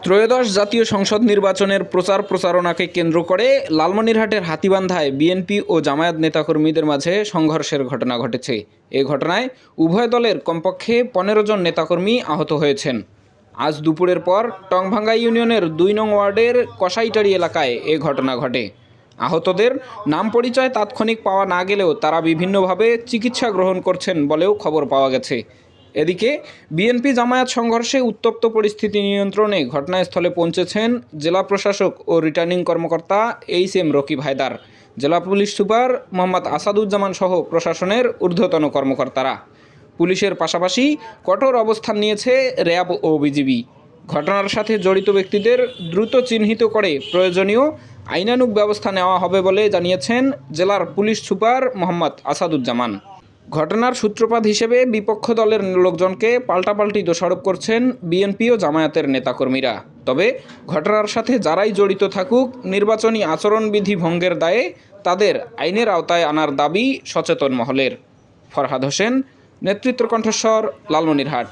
ত্রয়োদশ জাতীয় সংসদ নির্বাচনের প্রচারণাকে কেন্দ্র করে লালমনিরহাটের হাতীবান্ধায় বিএনপি ও জামায়াত নেতাকর্মীদের মাঝে সংঘর্ষের ঘটনা ঘটেছে। এ ঘটনায় উভয় দলের কমপক্ষে ১৫ জন নেতাকর্মী আহত হয়েছেন। আজ দুপুরের পর টংভাঙ্গা ইউনিয়নের ২ নং ওয়ার্ডের কসাইটারি এলাকায় এ ঘটনা ঘটে। আহতদের নাম পরিচয় তাৎক্ষণিক পাওয়া না গেলেও তারা বিভিন্নভাবে চিকিৎসা গ্রহণ করছেন বলেও খবর পাওয়া গেছে। এদিকে বিএনপি জামায়াত সংঘর্ষে উত্তপ্ত পরিস্থিতি নিয়ন্ত্রণে ঘটনাস্থলে পৌঁছেছেন জেলা প্রশাসক ও রিটার্নিং কর্মকর্তা এইচ.এম. রকিব হায়দার, জেলা পুলিশ সুপার মোহাম্মদ আসাদুজ্জামান সহ প্রশাসনের ঊর্ধ্বতন কর্মকর্তারা। পুলিশের পাশাপাশি কঠোর অবস্থান নিয়েছে র্যাব ও বিজিবি। ঘটনার সাথে জড়িত ব্যক্তিদের দ্রুত চিহ্নিত করে প্রয়োজনীয় আইনানুগ ব্যবস্থা নেওয়া হবে বলে জানিয়েছেন জেলার পুলিশ সুপার মোহাম্মদ আসাদুজ্জামান। ঘটনার সূত্রপাত হিসেবে বিপক্ষ দলের লোকজনকে পাল্টাপাল্টি দোষারোপ করছেন বিএনপি ও জামায়াতের নেতাকর্মীরা। তবে ঘটনার সাথে যারাই জড়িত থাকুক, নির্বাচনী আচরণবিধি ভঙ্গের দায়ে তাদের আইনের আওতায় আনার দাবি সচেতন মহলের। ফরহাদ হোসেন, নেতৃত্ব কণ্ঠস্বর, লালমনিরহাট।